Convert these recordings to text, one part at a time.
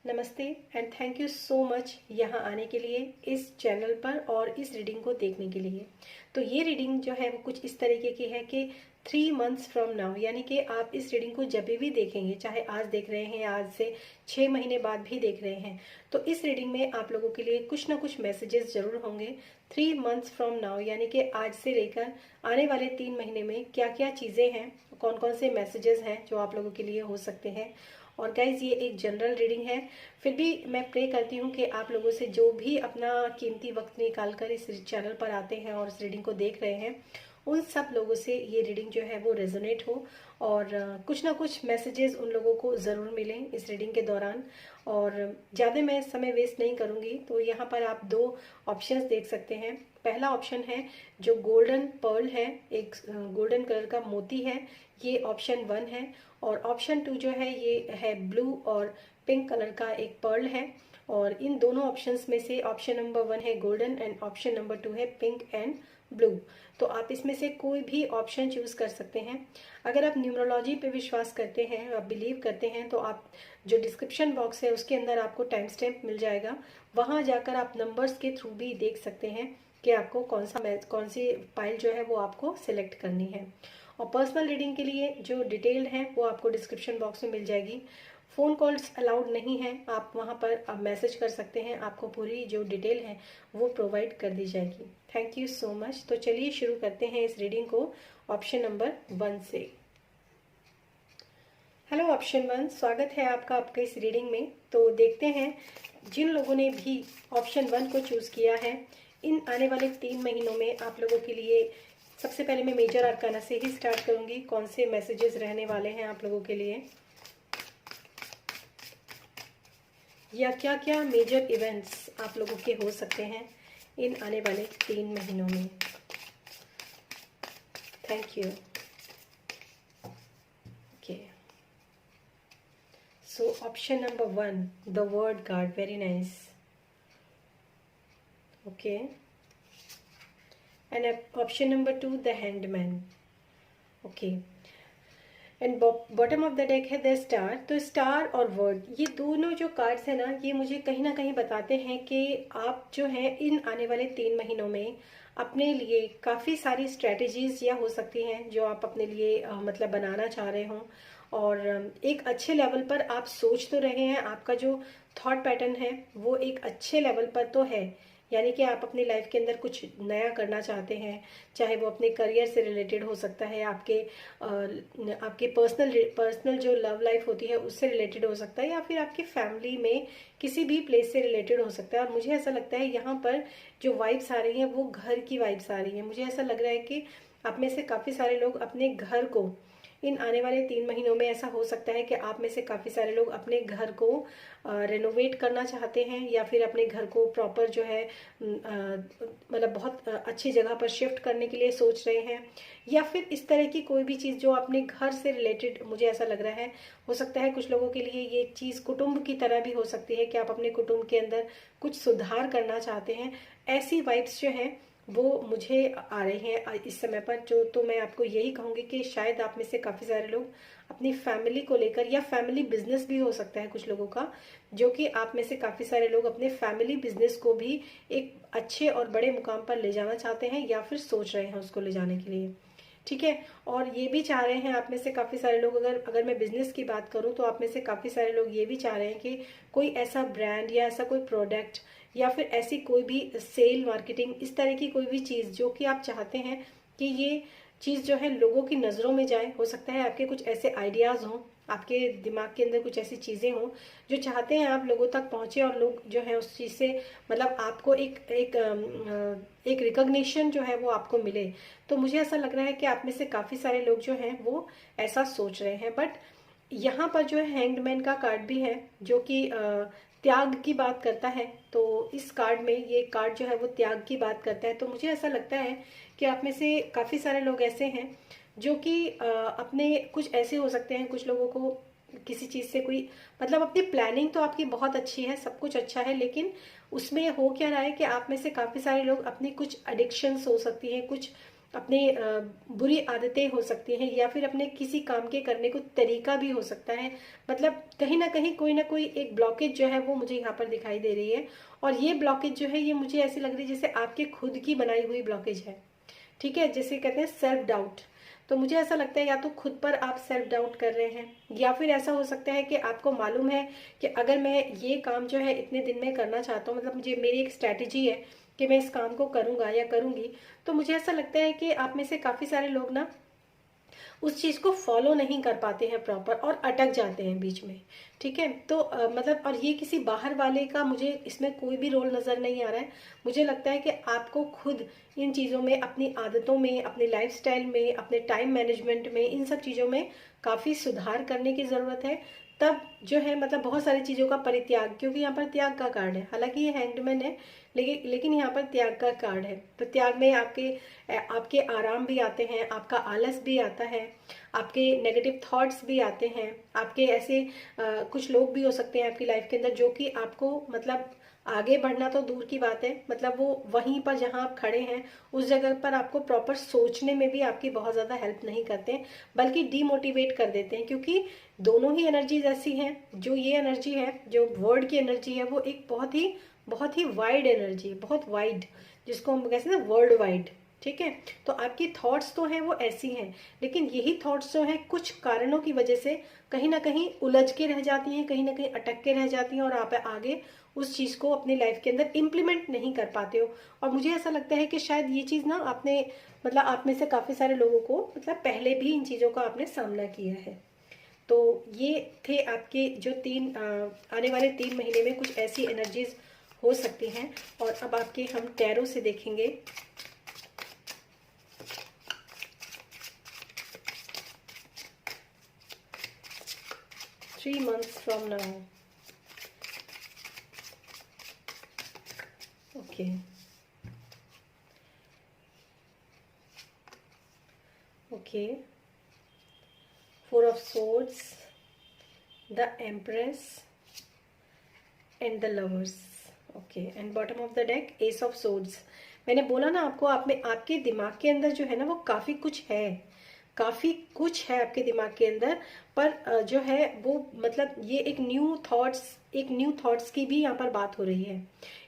नमस्ते and thank you so much यहाँ आने के लिए इस चैनल पर और इस रीडिंग को देखने के लिए। तो ये रीडिंग जो है वो कुछ इस तरीके की है कि 3 मंथ्स फ्रॉम नाउ, यानी कि आप इस रीडिंग को जब भी देखेंगे, चाहे आज देख रहे हैं, आज से 6 महीने बाद भी देख रहे हैं, तो इस रीडिंग में आप लोगों के लिए कुछ ना कुछ मैसेजेस जरूर होंगे। 3 मंथ्स फ्रॉम नाउ यानी कि आज से लेकर आने वाले 3 महीने में क्या क्या चीज़ें हैं, कौन कौन से मैसेजेस हैं जो आप लोगों के लिए हो सकते हैं। और गाइज ये एक जनरल रीडिंग है, फिर भी मैं प्रे करती हूँ कि आप लोगों से जो भी अपना कीमती वक्त निकाल कर इस चैनल पर आते हैं और इस रीडिंग को देख रहे हैं, उन सब लोगों से ये रीडिंग जो है वो रेजोनेट हो और कुछ ना कुछ मैसेजेस उन लोगों को ज़रूर मिलें इस रीडिंग के दौरान। और ज़्यादा मैं समय वेस्ट नहीं करूँगी, तो यहाँ पर आप 2 ऑप्शंस देख सकते हैं। पहला ऑप्शन है जो गोल्डन पर्ल है, एक गोल्डन कलर का मोती है, ये ऑप्शन 1 है। और ऑप्शन 2 जो है ये है ब्लू और पिंक कलर का एक पर्ल है। और इन दोनों ऑप्शंस में से ऑप्शन नंबर 1 है गोल्डन एंड ऑप्शन नंबर 2 है पिंक एंड ब्लू। तो आप इसमें से कोई भी ऑप्शन चूज कर सकते हैं। अगर आप न्यूमरोलॉजी पे विश्वास करते हैं, आप बिलीव करते हैं, तो आप जो डिस्क्रिप्शन बॉक्स है उसके अंदर आपको टाइम स्टैम्प मिल जाएगा, वहां जाकर आप नंबर्स के थ्रू भी देख सकते हैं कि आपको कौन सी पाइल जो है वो आपको सिलेक्ट करनी है। और पर्सनल रीडिंग के लिए जो डिटेल है वो आपको डिस्क्रिप्शन बॉक्स में मिल जाएगी। फ़ोन कॉल्स अलाउड नहीं है, आप वहाँ पर आप मैसेज कर सकते हैं, आपको पूरी जो डिटेल है वो प्रोवाइड कर दी जाएगी। Thank you so much. तो चलिए शुरू करते हैं इस रीडिंग को ऑप्शन नंबर 1 से। हेलो ऑप्शन 1, स्वागत है आपका आपके इस रीडिंग में। तो देखते हैं जिन लोगों ने भी ऑप्शन 1 को चूज़ किया है, इन आने वाले 3 महीनों में आप लोगों के लिए सबसे पहले मैं मेजर आर्काना से ही स्टार्ट करूंगी, कौन से मैसेजेस रहने वाले हैं आप लोगों के लिए, या क्या क्या मेजर इवेंट्स आप लोगों के हो सकते हैं इन आने वाले 3 महीनों में। Thank you. Okay, so option number 1 the word card, very nice. Okay, and option number 2 the handman. Okay, and bottom of the deck है द स्टार। तो स्टार और वर्ड, ये दोनों जो कार्ड्स है ना, ये मुझे कहीं ना कहीं बताते हैं कि आप जो है इन आने वाले 3 महीनों में अपने लिए काफ़ी सारी स्ट्रेटजीज या हो सकती हैं जो आप अपने लिए मतलब बनाना चाह रहे हों। और एक अच्छे लेवल पर आप सोच तो रहे हैं, आपका जो थॉट पैटर्न है वो एक अच्छे लेवल पर तो है, यानी कि आप अपनी लाइफ के अंदर कुछ नया करना चाहते हैं, चाहे वो अपने करियर से रिलेटेड हो सकता है, आपके पर्सनल जो लव लाइफ होती है उससे रिलेटेड हो सकता है, या फिर आपकी फैमिली में किसी भी प्लेस से रिलेटेड हो सकता है। और मुझे ऐसा लगता है यहाँ पर जो वाइब्स आ रही हैं वो घर की वाइब्स आ रही हैं। मुझे ऐसा लग रहा है कि आप में से काफ़ी सारे लोग अपने घर को इन आने वाले 3 महीनों में, ऐसा हो सकता है कि आप में से काफ़ी सारे लोग अपने घर को रेनोवेट करना चाहते हैं, या फिर अपने घर को प्रॉपर जो है मतलब बहुत अच्छी जगह पर शिफ्ट करने के लिए सोच रहे हैं, या फिर इस तरह की कोई भी चीज़ जो अपने घर से रिलेटेड, मुझे ऐसा लग रहा है। हो सकता है कुछ लोगों के लिए ये चीज़ कुटुंब की तरह भी हो सकती है कि आप अपने कुटुंब के अंदर कुछ सुधार करना चाहते हैं। ऐसी वाइब्स जो हैं वो मुझे आ रहे हैं इस समय पर। जो तो मैं आपको यही कहूँगी कि शायद आप में से काफ़ी सारे लोग अपनी फैमिली को लेकर, या फैमिली बिजनेस भी हो सकता है कुछ लोगों का, जो कि आप में से काफ़ी सारे लोग अपने फैमिली बिजनेस को भी एक अच्छे और बड़े मुकाम पर ले जाना चाहते हैं, या फिर सोच रहे हैं उसको ले जाने के लिए। ठीक है, और ये भी चाह रहे हैं आप में से काफ़ी सारे लोग, अगर मैं बिजनेस की बात करूं तो आप में से काफ़ी सारे लोग ये भी चाह रहे हैं कि कोई ऐसा ब्रांड या ऐसा कोई प्रोडक्ट या फिर ऐसी कोई भी सेल मार्केटिंग, इस तरह की कोई भी चीज़ जो कि आप चाहते हैं कि ये चीज़ जो है लोगों की नज़रों में जाए। हो सकता है आपके कुछ ऐसे आइडियाज़ हों, आपके दिमाग के अंदर कुछ ऐसी चीज़ें हों जो चाहते हैं आप लोगों तक पहुँचे, और लोग जो है उस चीज़ से मतलब आपको एक रिकॉग्निशन जो है वो आपको मिले। तो मुझे ऐसा लग रहा है कि आप में से काफ़ी सारे लोग जो हैं वो ऐसा सोच रहे हैं। बट यहाँ पर जो है हैंग्ड का कार्ड भी है जो कि त्याग की बात करता है। तो इस कार्ड में ये कार्ड जो है वो त्याग की बात करता है। तो मुझे ऐसा लगता है कि आप में से काफ़ी सारे लोग ऐसे हैं जो कि अपने कुछ ऐसे हो सकते हैं, कुछ लोगों को किसी चीज़ से कोई मतलब अपनी प्लानिंग तो आपकी बहुत अच्छी है, सब कुछ अच्छा है, लेकिन उसमें हो क्या रहा है कि आप में से काफ़ी सारे लोग अपनी कुछ एडिक्शंस हो सकती हैं, कुछ अपने बुरी आदतें हो सकती हैं, या फिर अपने किसी काम के करने को तरीका भी हो सकता है। मतलब कहीं ना कोई एक ब्लॉकेज जो है वो मुझे यहाँ पर दिखाई दे रही है। और ये ब्लॉकेज जो है ये मुझे ऐसी लग रही है जैसे आपके खुद की बनाई हुई ब्लॉकेज है। ठीक है, जैसे कहते हैं सेल्फ डाउट। तो मुझे ऐसा लगता है या तो खुद पर आप सेल्फ डाउट कर रहे हैं, या फिर ऐसा हो सकता है कि आपको मालूम है कि अगर मैं ये काम जो है इतने दिन में करना चाहता हूँ, मतलब मुझे मेरी एक स्ट्रैटेजी है कि मैं इस काम को करूँगा या करूँगी, तो मुझे ऐसा लगता है कि आप में से काफ़ी सारे लोग ना उस चीज़ को फॉलो नहीं कर पाते हैं प्रॉपर, और अटक जाते हैं बीच में। ठीक है, तो मतलब और ये किसी बाहर वाले का मुझे इसमें कोई भी रोल नज़र नहीं आ रहा है। मुझे लगता है कि आपको खुद इन चीज़ों में, अपनी आदतों में, अपने लाइफस्टाइल में, अपने टाइम मैनेजमेंट में, इन सब चीज़ों में काफ़ी सुधार करने की ज़रूरत है। तब जो है मतलब बहुत सारी चीज़ों का परित्याग, क्योंकि यहाँ पर त्याग का कार्ड है, हालांकि ये हैंगमैन है, लेकिन यहाँ पर त्याग का कार्ड है। तो त्याग में आपके आराम भी आते हैं, आपका आलस भी आता है, आपके नेगेटिव थॉट्स भी आते हैं, आपके ऐसे कुछ लोग भी हो सकते हैं आपकी लाइफ के अंदर जो कि आपको मतलब आगे बढ़ना तो दूर की बात है, मतलब वो वहीं पर जहां आप खड़े हैं उस जगह पर आपको प्रॉपर सोचने में भी आपकी बहुत ज़्यादा हेल्प नहीं करते हैं, बल्कि डीमोटिवेट कर देते हैं। क्योंकि दोनों ही एनर्जीज ऐसी हैं, जो ये एनर्जी है, जो वर्ड की एनर्जी है, वो एक बहुत ही वाइड एनर्जी है, बहुत वाइड, जिसको हम कहते हैं वर्ल्ड वाइड। ठीक है, तो आपकी थॉट्स तो हैं वो ऐसी हैं, लेकिन यही थॉट्स जो हैं कुछ कारणों की वजह से कहीं ना कहीं उलझ के रह जाती हैं, कहीं ना कहीं अटक के रह जाती हैं, और आप आगे उस चीज़ को अपनी लाइफ के अंदर इम्प्लीमेंट नहीं कर पाते हो। और मुझे ऐसा लगता है कि शायद ये चीज़ ना आपने मतलब आप में से काफ़ी सारे लोगों को मतलब पहले भी इन चीज़ों का आपने सामना किया है। तो ये थे आपके जो आने वाले 3 महीने में कुछ ऐसी एनर्जीज हो सकती हैं। और अब आपके हम टैरो से देखेंगे। Three months from now. Okay, okay, 4 of swords, the empress and the lovers. Okay, and bottom of the deck S of swords. मैंने बोला ना आपको, आप में आपके दिमाग के अंदर जो है ना वो काफ़ी कुछ है, काफ़ी कुछ है आपके दिमाग के अंदर, पर जो है वो मतलब ये एक न्यू थॉट्स की भी यहाँ पर बात हो रही है।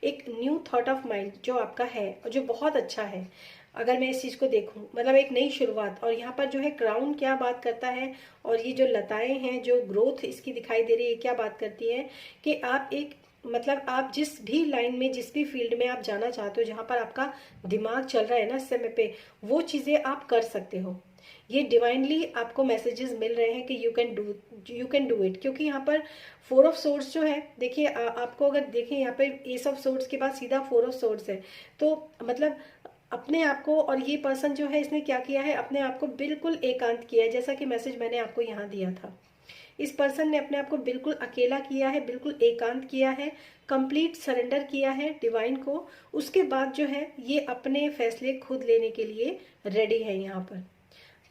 एक न्यू थॉट ऑफ माइंड जो आपका है और जो बहुत अच्छा है, अगर मैं इस चीज़ को देखूं, मतलब एक नई शुरुआत। और यहाँ पर जो है क्राउन क्या बात करता है, और ये जो लताएं हैं, जो ग्रोथ इसकी दिखाई दे रही है, क्या बात करती है कि आप एक मतलब आप जिस भी लाइन में, जिस भी फील्ड में आप जाना चाहते हो, जहाँ पर आपका दिमाग चल रहा है ना इस समय पे, वो चीज़ें आप कर सकते हो। ये डिवाइनली आपको मैसेजेस मिल रहे हैं कि यू कैन डू इट। क्योंकि यहाँ पर 4 ऑफ सोर्ड्स जो है, देखिए आपको अगर देखें यहाँ पर एस ऑफ सोर्ड्स के बाद सीधा 4 ऑफ सोर्ड्स है, तो मतलब अपने आप को, और ये पर्सन जो है इसने क्या किया है, अपने आप को बिल्कुल एकांत किया है, जैसा कि मैसेज मैंने आपको यहाँ दिया था। इस पर्सन ने अपने आप को बिल्कुल अकेला किया है, बिल्कुल एकांत किया है, कंप्लीट सरेंडर किया है डिवाइन को। उसके बाद जो है ये अपने फैसले खुद लेने के लिए रेडी है यहाँ पर।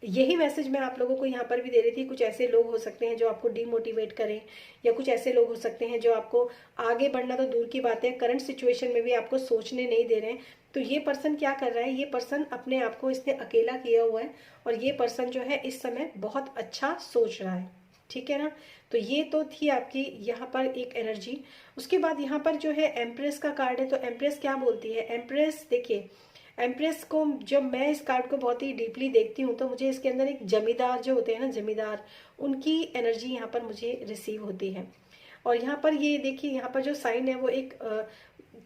यही मैसेज मैं आप लोगों को यहाँ पर भी दे रही थी। कुछ ऐसे लोग हो सकते हैं जो आपको डीमोटिवेट करें, या कुछ ऐसे लोग हो सकते हैं जो आपको आगे बढ़ना तो दूर की बात है, करंट सिचुएशन में भी आपको सोचने नहीं दे रहे हैं। तो ये पर्सन क्या कर रहा है, ये पर्सन अपने आप को इसने अकेला किया हुआ है, और ये पर्सन जो है इस समय बहुत अच्छा सोच रहा है। ठीक है ना, तो ये तो थी आपकी यहाँ पर एक एनर्जी। उसके बाद यहाँ पर जो है एम्प्रेस का कार्ड है। तो एम्प्रेस क्या बोलती है, एम्प्रेस देखिए, एम्प्रेस को जब मैं इस कार्ड को बहुत ही डीपली देखती हूँ तो मुझे इसके अंदर एक जमींदार जो होते हैं ना, जमींदार, उनकी एनर्जी यहाँ पर मुझे रिसीव होती है। और यहाँ पर ये देखिए, यहाँ पर जो साइन है वो एक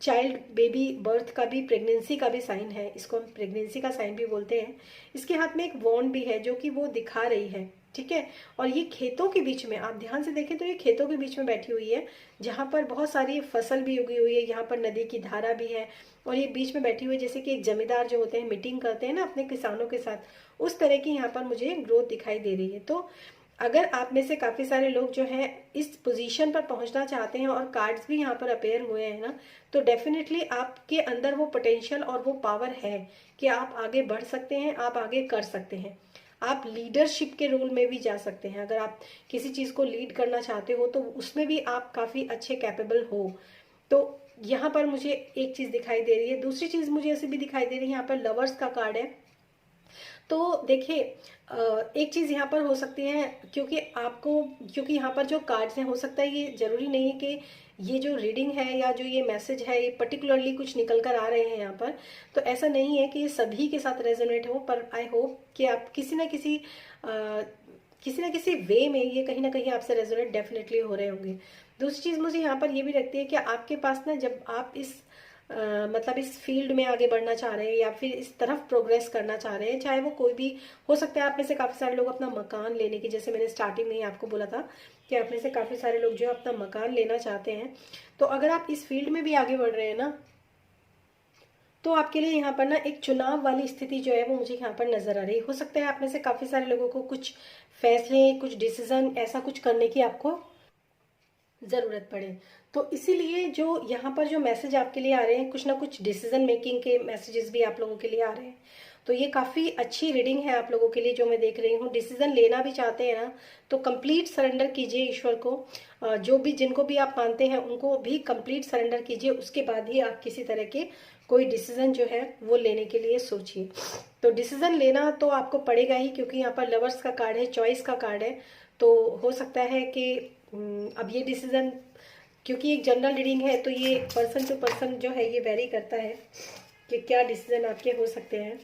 चाइल्ड बेबी बर्थ का भी, प्रेगनेंसी का भी साइन है, इसको हम प्रेगनेंसी का साइन भी बोलते हैं। इसके हाथ में एक वॉन्ड भी है जो कि वो दिखा रही है। ठीक है, और ये खेतों के बीच में, आप ध्यान से देखें तो ये खेतों के बीच में बैठी हुई है, जहाँ पर बहुत सारी फसल भी उगी हुई है, यहाँ पर नदी की धारा भी है, और ये बीच में बैठी हुई है जैसे कि एक जमींदार जो होते हैं मीटिंग करते हैं ना अपने किसानों के साथ, उस तरह की यहाँ पर मुझे ग्रोथ दिखाई दे रही है। तो अगर आप में से काफ़ी सारे लोग जो हैं इस पोजीशन पर पहुंचना चाहते हैं, और कार्ड्स भी यहाँ पर अपेयर हुए हैं ना, तो डेफिनेटली आपके अंदर वो पोटेंशियल और वो पावर है कि आप आगे बढ़ सकते हैं, आप आगे कर सकते हैं, आप लीडरशिप के रोल में भी जा सकते हैं। अगर आप किसी चीज़ को लीड करना चाहते हो तो उसमें भी आप काफ़ी अच्छे कैपेबल हो। तो यहाँ पर मुझे एक चीज़ दिखाई दे रही है। दूसरी चीज़ मुझे ऐसे भी दिखाई दे रही है, यहाँ पर लवर्स का कार्ड है। तो देखिए एक चीज़ यहाँ पर हो सकती है, क्योंकि यहाँ पर जो कार्ड्स हैं, हो सकता है ये ज़रूरी नहीं है कि ये जो रीडिंग है या जो ये मैसेज है ये पर्टिकुलरली कुछ निकल कर आ रहे हैं यहाँ पर, तो ऐसा नहीं है कि ये सभी के साथ रेजोनेट हो, पर आई होप कि आप किसी ना किसी वे में ये कहीं ना कहीं आपसे रेजोनेट डेफिनेटली हो रहे होंगे। दूसरी चीज़ मुझे यहाँ पर ये भी लगती है कि आपके पास ना, जब आप मतलब इस फील्ड में आगे बढ़ना चाह रहे हैं या फिर इस तरफ प्रोग्रेस करना चाह रहे हैं, चाहे वो कोई भी हो सकता है। आप में से काफ़ी सारे लोग अपना मकान लेने की, जैसे मैंने स्टार्टिंग में ही आपको बोला था कि आप में से काफ़ी सारे लोग जो है अपना मकान लेना चाहते हैं। तो अगर आप इस फील्ड में भी आगे बढ़ रहे हैं ना, तो आपके लिए यहाँ पर ना एक चुनाव वाली स्थिति जो है वो मुझे यहाँ पर नजर आ रही है। हो सकता है आप में से काफ़ी सारे लोगों को कुछ फैसले, कुछ डिसीजन ऐसा कुछ करने की आपको ज़रूरत पड़े। तो इसीलिए जो यहाँ पर जो मैसेज आपके लिए आ रहे हैं, कुछ ना कुछ डिसीजन मेकिंग के मैसेजेस भी आप लोगों के लिए आ रहे हैं। तो ये काफ़ी अच्छी रीडिंग है आप लोगों के लिए, जो मैं देख रही हूँ। डिसीजन लेना भी चाहते हैं ना, तो कंप्लीट सरेंडर कीजिए ईश्वर को। जो भी, जिनको भी आप मानते हैं उनको भी कंप्लीट सरेंडर कीजिए, उसके बाद ही आप किसी तरह के कोई डिसीजन जो है वो लेने के लिए सोचिए। तो डिसीजन लेना तो आपको पड़ेगा ही, क्योंकि यहाँ पर लवर्स का कार्ड है, चॉइस का कार्ड है। तो हो सकता है कि अब ये डिसीजन, क्योंकि एक जनरल रीडिंग है, तो ये पर्सन टू पर्सन जो है ये वेरी करता है कि क्या डिसीजन आपके हो सकते हैं।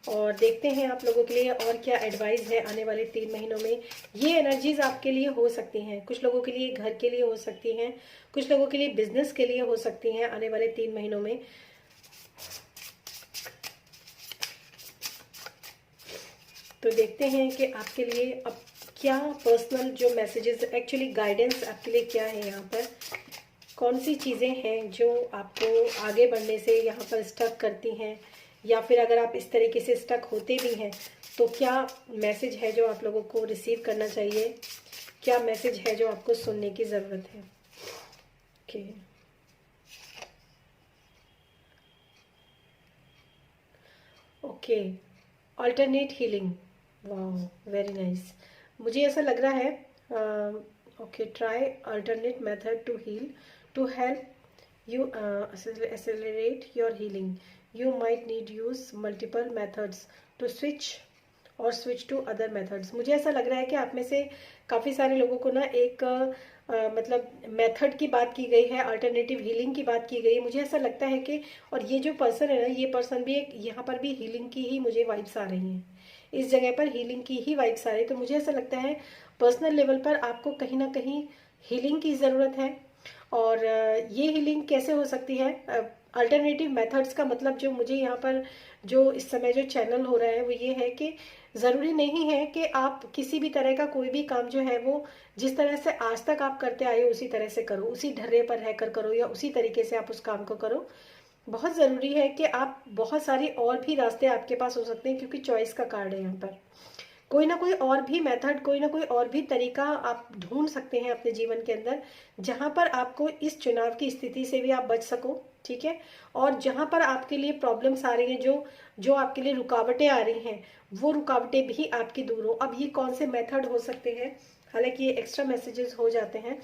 और देखते हैं आप लोगों के लिए और क्या एडवाइस है आने वाले 3 महीनों में। ये एनर्जीज आपके लिए हो सकती हैं, कुछ लोगों के लिए घर के लिए हो सकती हैं, कुछ लोगों के लिए बिजनेस के लिए हो सकती हैं आने वाले 3 महीनों में। तो देखते हैं कि आपके लिए अब क्या पर्सनल जो मैसेजेस, एक्चुअली गाइडेंस आपके लिए क्या है यहाँ पर। कौन सी चीज़ें हैं जो आपको आगे बढ़ने से यहाँ पर स्टक करती हैं, या फिर अगर आप इस तरीके से स्टक होते भी हैं तो क्या मैसेज है जो आप लोगों को रिसीव करना चाहिए, क्या मैसेज है जो आपको सुनने की ज़रूरत है। ओके, ओके, अल्टरनेट हीलिंग, वाह वेरी नाइस। मुझे ऐसा लग रहा है, okay, try alternate method to heal, to help you accelerate your healing. You might need use multiple methods to switch to other methods. मुझे ऐसा लग रहा है कि आप में से काफ़ी सारे लोगों को ना एक मतलब मेथड की बात की गई है, अल्टरनेटिव हीलिंग की बात की गई है। मुझे ऐसा लगता है कि, और ये जो पर्सन है ना, ये पर्सन भी एक, यहाँ पर भी हीलिंग की ही मुझे वाइब्स आ रही हैं, इस जगह पर हीलिंग की ही वाइब्स आ रही है। तो मुझे ऐसा लगता है पर्सनल लेवल पर आपको कहीं ना कहीं हीलिंग की ज़रूरत है। और ये हीलिंग कैसे हो सकती है, अल्टरनेटिव मेथड्स का मतलब जो मुझे यहाँ पर जो इस समय जो चैनल हो रहा है वो ये है कि ज़रूरी नहीं है कि आप किसी भी तरह का कोई भी काम जो है वो जिस तरह से आज तक आप करते आए हो उसी तरह से करो, उसी ढर्रे पर रहकर करो, या उसी तरीके से आप उस काम को करो। बहुत ज़रूरी है कि आप, बहुत सारी और भी रास्ते आपके पास हो सकते हैं, क्योंकि चॉइस का कार्ड है यहाँ पर। कोई ना कोई और भी मेथड, कोई ना कोई और भी तरीका आप ढूंढ सकते हैं अपने जीवन के अंदर, जहां पर आपको इस चुनाव की स्थिति से भी आप बच सको, ठीक है। और जहां पर आपके लिए प्रॉब्लम्स आ रही हैं, जो जो आपके लिए रुकावटें आ रही हैं, वो रुकावटें भी आपकी दूर हो। अब ये कौन से मेथड हो सकते हैं, हालांकि ये एक्स्ट्रा मैसेजेस हो जाते हैं,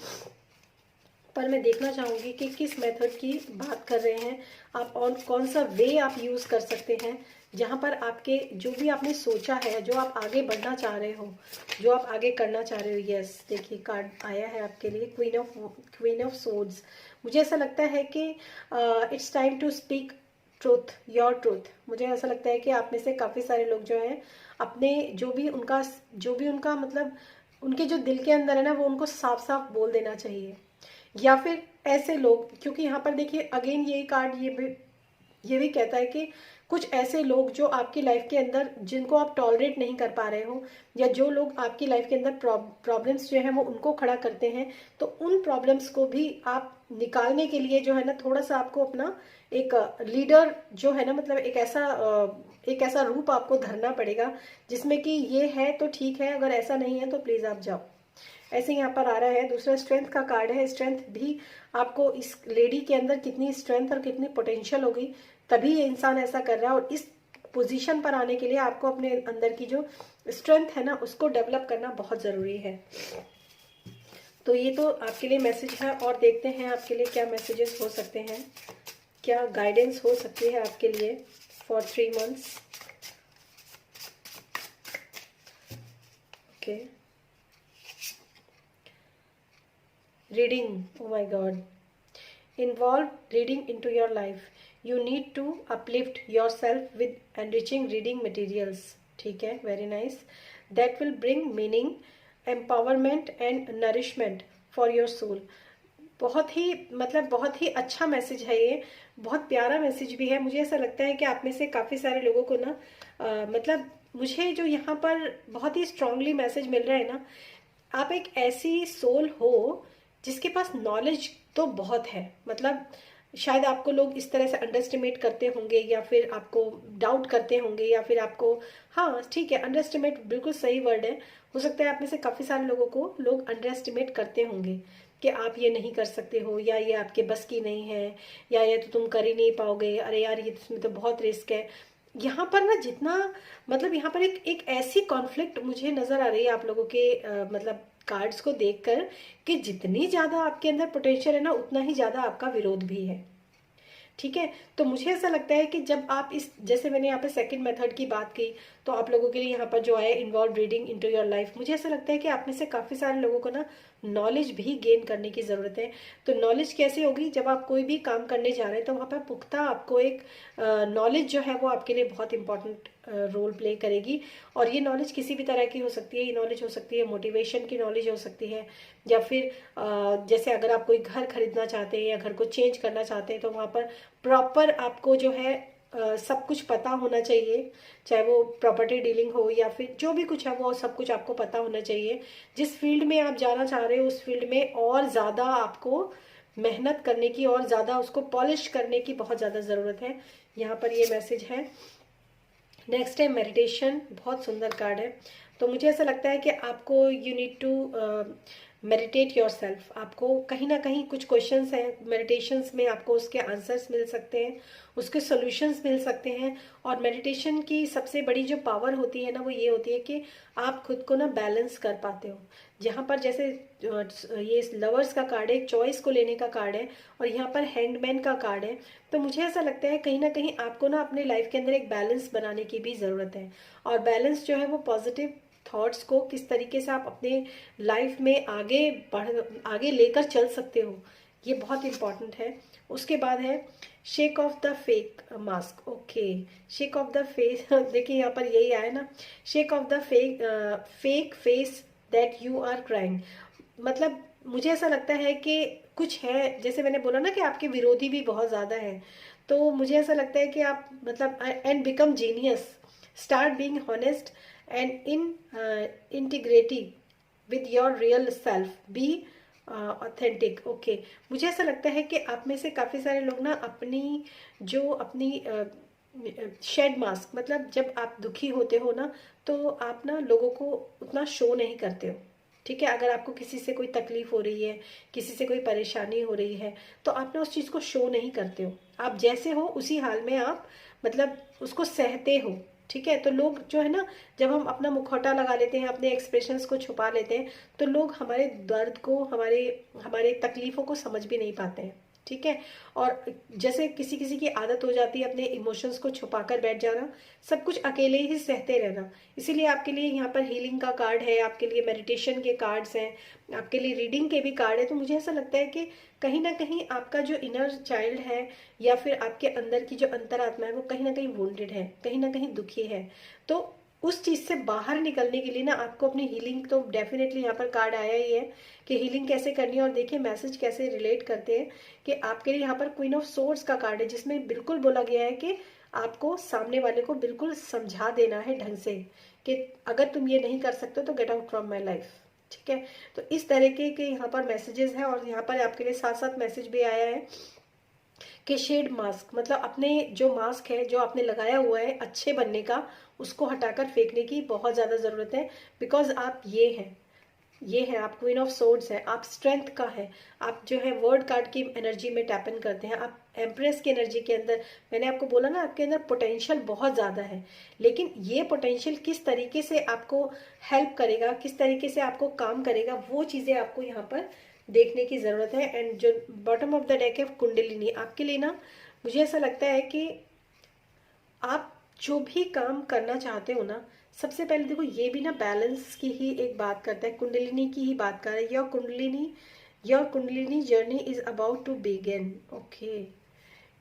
पर मैं देखना चाहूँगी कि किस मेथड की बात कर रहे हैं आप, और कौन सा वे आप यूज़ कर सकते हैं, जहाँ पर आपके जो भी आपने सोचा है, जो आप आगे बढ़ना चाह रहे हो, जो आप आगे करना चाह रहे हो। यस, देखिए कार्ड आया है आपके लिए, क्वीन ऑफ सोर्ड्स। मुझे ऐसा लगता है कि it's time to speak truth, your truth. मुझे ऐसा लगता है कि आप में से काफ़ी सारे लोग जो हैं अपने जो भी उनका मतलब उनके जो दिल के अंदर है ना, वो उनको साफ साफ बोल देना चाहिए। या फिर ऐसे लोग, क्योंकि यहाँ पर देखिए अगेन ये कार्ड ये भी कहता है कि कुछ ऐसे लोग जो आपकी लाइफ के अंदर, जिनको आप टॉलरेट नहीं कर पा रहे हो, या जो लोग आपकी लाइफ के अंदर प्रॉब्लम्स जो है वो उनको खड़ा करते हैं, तो उन प्रॉब्लम्स को भी आप निकालने के लिए जो है ना, थोड़ा सा आपको अपना एक लीडर जो है ना, मतलब एक ऐसा रूप आपको धरना पड़ेगा, जिसमें कि ये है तो ठीक है, अगर ऐसा नहीं है तो प्लीज़ आप जाओ। ऐसे यहाँ पर आ रहा है। दूसरा स्ट्रेंथ का कार्ड है। स्ट्रेंथ भी आपको, इस लेडी के अंदर कितनी स्ट्रेंथ और कितनी पोटेंशियल होगी, तभी ये इंसान ऐसा कर रहा है। और इस पोजीशन पर आने के लिए आपको अपने अंदर की जो स्ट्रेंथ है ना, उसको डेवलप करना बहुत ज़रूरी है। तो ये तो आपके लिए मैसेज है, और देखते हैं आपके लिए क्या मैसेजेस हो सकते हैं, क्या गाइडेंस हो सकती है आपके लिए for 3 months. Okay, reading, oh my God, involve reading into your life. You need to uplift yourself with enriching reading materials. ठीक है, very nice. That will bring meaning, empowerment and nourishment for your soul. बहुत ही बहुत ही अच्छा message है ये, बहुत प्यारा message भी है। मुझे ऐसा लगता है कि आप में से काफ़ी सारे लोगों को ना मुझे जो यहाँ पर बहुत ही स्ट्रांगली मैसेज मिल रहा है ना, आप एक ऐसी सोल हो जिसके पास नॉलेज तो बहुत है। शायद आपको लोग इस तरह से अंडरस्टिमेट करते होंगे, या फिर आपको डाउट करते होंगे, या फिर आपको, हाँ ठीक है, अंडरस्टिमेट बिल्कुल सही वर्ड है। हो सकता है आप में से काफ़ी सारे लोगों को लोग अंडरस्टिमेट करते होंगे कि आप ये नहीं कर सकते हो, या ये आपके बस की नहीं है, या ये तो तुम कर ही नहीं पाओगे, अरे यार ये इसमें तो बहुत रिस्क है। यहाँ पर ना जितना यहाँ पर एक ऐसी कॉन्फ्लिक्ट मुझे नज़र आ रही है आप लोगों के कार्ड्स को देखकर, कि जितनी ज़्यादा आपके अंदर पोटेंशियल है ना, उतना ही ज़्यादा आपका विरोध भी है। ठीक है, तो मुझे ऐसा लगता है कि जब आप इस, जैसे मैंने यहाँ पे सेकंड मेथड की बात की, तो आप लोगों के लिए यहाँ पर जो आया involve reading into your life, मुझे ऐसा लगता है कि आप में से काफ़ी सारे लोगों को ना नॉलेज भी गेन करने की ज़रूरत है। तो नॉलेज कैसे होगी, जब आप कोई भी काम करने जा रहे हैं तो वहाँ पर पुख्ता आपको एक नॉलेज जो है वो आपके लिए बहुत इंपॉर्टेंट रोल प्ले करेगी। और ये नॉलेज किसी भी तरह की हो सकती है। ये नॉलेज हो सकती है मोटिवेशन की नॉलेज हो सकती है, या फिर जैसे अगर आप कोई घर खरीदना चाहते हैं या घर को चेंज करना चाहते हैं, तो वहाँ पर प्रॉपर आपको जो है सब कुछ पता होना चाहिए। चाहे वो प्रॉपर्टी डीलिंग हो या फिर जो भी कुछ है, वो सब कुछ आपको पता होना चाहिए। जिस फील्ड में आप जाना चाह रहे हो उस फील्ड में और ज़्यादा आपको मेहनत करने की और ज़्यादा उसको पॉलिश करने की बहुत ज़्यादा ज़रूरत है। यहाँ पर ये मैसेज है। नेक्स्ट है मेडिटेशन, बहुत सुंदर कार्ड है। तो मुझे ऐसा लगता है कि आपको you need to meditate yourself. आपको कहीं ना कहीं कुछ क्वेश्चंस हैं मेडिटेशंस में, आपको उसके आंसर्स मिल सकते हैं, उसके सॉल्यूशंस मिल सकते हैं। और मेडिटेशन की सबसे बड़ी जो पावर होती है ना, वो ये होती है कि आप खुद को ना बैलेंस कर पाते हो। जहाँ पर जैसे ये लवर्स का कार्ड है, एक चॉइस को लेने का कार्ड है, और यहाँ पर हैंडमैन का कार्ड है। तो मुझे ऐसा लगता है कहीं ना कहीं आपको ना अपने लाइफ के अंदर एक बैलेंस बनाने की भी ज़रूरत है। और बैलेंस जो है वो पॉजिटिव थॉट्स को किस तरीके से आप अपने लाइफ में आगे लेकर चल सकते हो, ये बहुत इम्पॉर्टेंट है। उसके बाद है shake off the fake mask. Okay, shake off the face, देखिए यहाँ पर यही आया ना, shake off the fake face that you are crying. मुझे ऐसा लगता है कि कुछ है, जैसे मैंने बोला ना कि आपके विरोधी भी बहुत ज़्यादा है। तो मुझे ऐसा लगता है कि आप and become genius, start being honest and in integrity with your real self, be authentic। Okay, मुझे ऐसा लगता है कि आप में से काफ़ी सारे लोग ना अपनी शेड मास्क, जब आप दुखी होते हो ना, तो आप ना लोगों को उतना शो नहीं करते हो। ठीक है, अगर आपको किसी से कोई तकलीफ हो रही है, किसी से कोई परेशानी हो रही है, तो आप ना उस चीज़ को शो नहीं करते हो। आप जैसे हो उसी हाल में आप उसको सहते हो। ठीक है, तो लोग जो है ना, जब हम अपना मुखौटा लगा लेते हैं, अपने एक्सप्रेशंस को छुपा लेते हैं, तो लोग हमारे दर्द को, हमारे तकलीफ़ों को समझ भी नहीं पाते हैं। ठीक है, और जैसे किसी किसी की आदत हो जाती है अपने इमोशंस को छुपा कर बैठ जाना, सब कुछ अकेले ही सहते रहना। इसीलिए आपके लिए यहाँ पर हीलिंग का कार्ड है, आपके लिए मेडिटेशन के कार्ड्स हैं, आपके लिए रीडिंग के भी कार्ड है। तो मुझे ऐसा लगता है कि कहीं ना कहीं आपका जो इनर चाइल्ड है, या फिर आपके अंदर की जो अंतरात्मा है, वो कहीं ना कहीं वुंडेड है, कहीं ना कहीं दुखी है। तो उस चीज़ से बाहर निकलने के लिए ना आपको अपनी हीलिंग, तो डेफिनेटली यहाँ पर कार्ड आया ही है कि हीलिंग कैसे करनी है। और देखिए मैसेज कैसे रिलेट करते हैं कि आपके लिए यहाँ पर क्वीन ऑफ सोर्ड्स का कार्ड है, जिसमें बिल्कुल बोला गया है कि आपको सामने वाले को बिल्कुल समझा देना है ढंग से कि अगर तुम ये नहीं कर सकते तो get out from my life. ठीक है, तो इस तरीके के यहाँ पर मैसेजेस हैं। और यहाँ पर आपके लिए साथ साथ मैसेज भी आया है कि शेड मास्क, अपने जो मास्क है जो आपने लगाया हुआ है अच्छे बनने का, उसको हटाकर फेंकने की बहुत ज़्यादा ज़रूरत है। बिकॉज आप ये है आप क्वीन ऑफ सोर्ड्स हैं, आप स्ट्रेंथ का है, आप जो है वर्ड कार्ड की एनर्जी में टैप इन करते हैं, आप एम्प्रेस की एनर्जी के अंदर, मैंने आपको बोला ना आपके अंदर पोटेंशियल बहुत ज़्यादा है। लेकिन ये पोटेंशियल किस तरीके से आपको हेल्प करेगा, किस तरीके से आपको काम करेगा, वो चीज़ें आपको यहाँ पर देखने की ज़रूरत है। एंड जो बॉटम ऑफ द डेक है कुंडलिनी, आपके लिए ना मुझे ऐसा लगता है कि आप जो भी काम करना चाहते हो ना, सबसे पहले देखो, ये भी ना बैलेंस की ही एक बात करता है, कुंडलिनी की ही बात कर रहा है। Your kundalini journey is about to begin. Okay,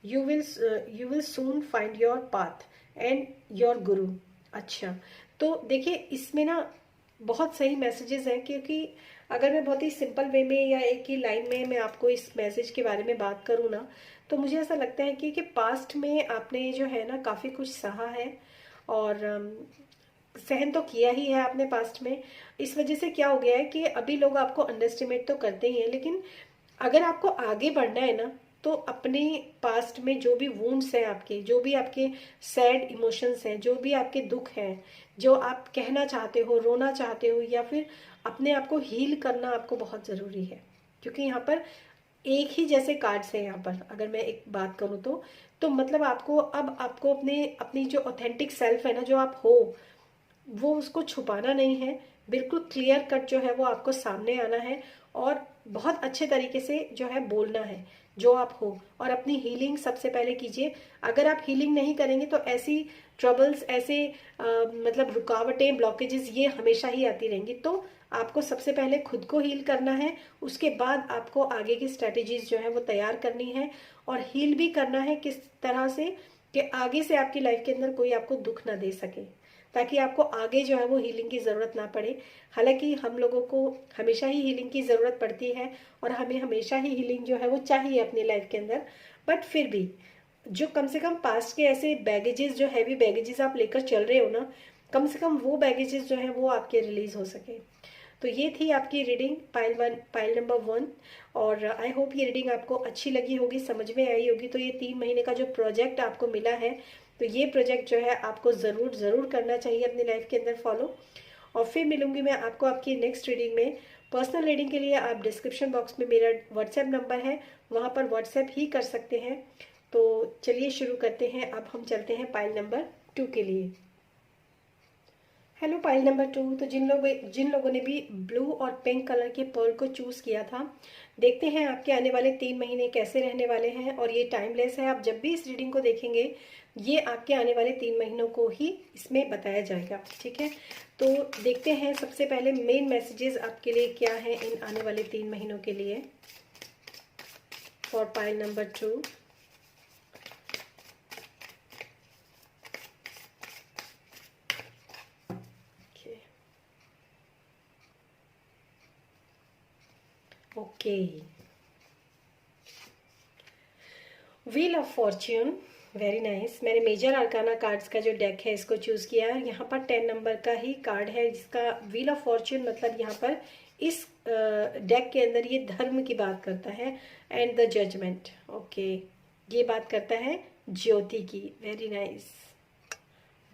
you will soon find your path and your guru. अच्छा, तो देखिए इसमें ना बहुत सही मैसेजेस हैं, क्योंकि अगर मैं बहुत ही सिंपल वे में या एक ही लाइन में मैं आपको इस मैसेज के बारे में बात करूँ ना, तो मुझे ऐसा लगता है कि पास्ट में आपने जो है ना काफ़ी कुछ सहा है, और सहन तो किया ही है आपने पास्ट में। इस वजह से क्या हो गया है कि अभी लोग आपको अंडरस्टिमेट तो करते ही हैं, लेकिन अगर आपको आगे बढ़ना है ना, तो अपने पास्ट में जो भी वुंड्स हैं आपके, जो भी आपके सैड इमोशंस हैं, जो भी आपके दुख हैं, जो आप कहना चाहते हो, रोना चाहते हो, या फिर अपने आप को हील करना आपको बहुत ज़रूरी है। क्योंकि यहाँ पर एक ही जैसे कार्ड्स हैं यहाँ पर, अगर मैं एक बात करूँ तो मतलब आपको अपनी जो ऑथेंटिक सेल्फ है ना, जो आप हो, वो उसको छुपाना नहीं है। बिल्कुल क्लियर कट जो है वो आपको सामने आना है, और बहुत अच्छे तरीके से जो है बोलना है जो आप हो, और अपनी हीलिंग सबसे पहले कीजिए। अगर आप हीलिंग नहीं करेंगे तो ऐसी ट्रबल्स, ऐसे मतलब रुकावटें, ब्लॉकेजेस, ये हमेशा ही आती रहेंगी। तो आपको सबसे पहले खुद को हील करना है, उसके बाद आपको आगे की स्ट्रेटेजीज जो है वो तैयार करनी है, और हील भी करना है किस तरह से कि आगे से आपकी लाइफ के अंदर कोई आपको दुख ना दे सके, ताकि आपको आगे जो है वो हीलिंग की ज़रूरत ना पड़े। हालांकि हम लोगों को हमेशा ही हीलिंग की ज़रूरत पड़ती है, और हमें हमेशा ही हीलिंग जो है वो चाहिए अपनी लाइफ के अंदर, बट फिर भी जो कम से कम पास्ट के ऐसे बैगेजेस, जो हैवी बैगेजेस आप लेकर चल रहे हो ना, कम से कम वो बैगेजेस जो है वो आपके रिलीज हो सके। तो ये थी आपकी रीडिंग पाइल नंबर 1, और आई होप ये रीडिंग आपको अच्छी लगी होगी, समझ में आई होगी। तो ये 3 महीने का जो प्रोजेक्ट आपको मिला है, तो ये प्रोजेक्ट जो है आपको ज़रूर ज़रूर करना चाहिए अपनी लाइफ के अंदर फॉलो। और फिर मिलूंगी मैं आपको आपकी नेक्स्ट रीडिंग में। पर्सनल रीडिंग के लिए आप डिस्क्रिप्शन बॉक्स में मेरा व्हाट्सएप नंबर है, वहाँ पर व्हाट्सएप ही कर सकते हैं। तो चलिए शुरू करते हैं। अब हम चलते हैं पाइल नंबर 2 के लिए। Hello pile number 2। तो जिन लोगों ने भी ब्लू और पिंक कलर के पर्ल को चूज़ किया था, देखते हैं आपके आने वाले 3 महीने कैसे रहने वाले हैं। और ये टाइमलेस है, आप जब भी इस रीडिंग को देखेंगे ये आपके आने वाले 3 महीनों को ही इसमें बताया जाएगा, ठीक है। तो देखते हैं सबसे पहले मेन मैसेजेस आपके लिए क्या है इन आने वाले 3 महीनों के लिए for pile number 2। Okay, wheel of Fortune, very nice. मैंने मेजर आर्काना कार्ड्स का जो डेक है इसको चूज़ किया है। यहाँ पर 10 नंबर का ही कार्ड है जिसका व्हील ऑफ फॉर्च्यून, मतलब यहाँ पर इस डेक के अंदर ये धर्म की बात करता है, एंड द जजमेंट। ओके, ये बात करता है ज्योति की, वेरी नाइस,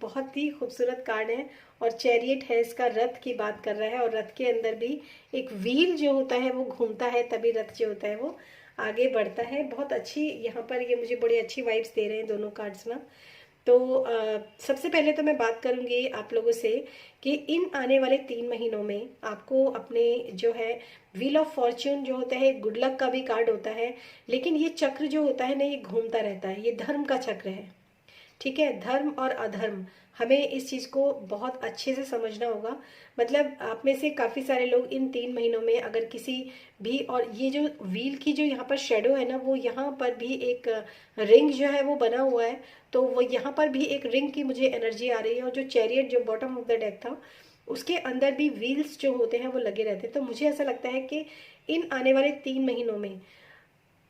बहुत ही खूबसूरत कार्ड है। और चैरियट है, इसका रथ की बात कर रहा है, और रथ के अंदर भी एक व्हील जो होता है वो घूमता है, तभी रथ जो होता है वो आगे बढ़ता है। बहुत अच्छी यहाँ पर ये मुझे बड़ी अच्छी वाइब्स दे रहे हैं दोनों कार्ड्स ना। तो सबसे पहले तो मैं बात करूँगी आप लोगों से कि इन आने वाले 3 महीनों में आपको अपने जो है व्हील ऑफ फॉर्च्यून जो होता है, गुड लक का भी कार्ड होता है, लेकिन ये चक्र जो होता है ना, ये घूमता रहता है, ये धर्म का चक्र है, ठीक है। धर्म और अधर्म, हमें इस चीज़ को बहुत अच्छे से समझना होगा। मतलब आप में से काफ़ी सारे लोग इन 3 महीनों में अगर किसी भी, और ये जो व्हील की जो यहाँ पर शेडो है ना, वो यहाँ पर भी एक रिंग जो है वो बना हुआ है, तो वो यहाँ पर भी एक रिंग की मुझे एनर्जी आ रही है। और जो चैरियट जो बॉटम ऑफ द डेक था उसके अंदर भी व्हील्स जो होते हैं वो लगे रहते हैं। तो मुझे ऐसा लगता है कि इन आने वाले 3 महीनों में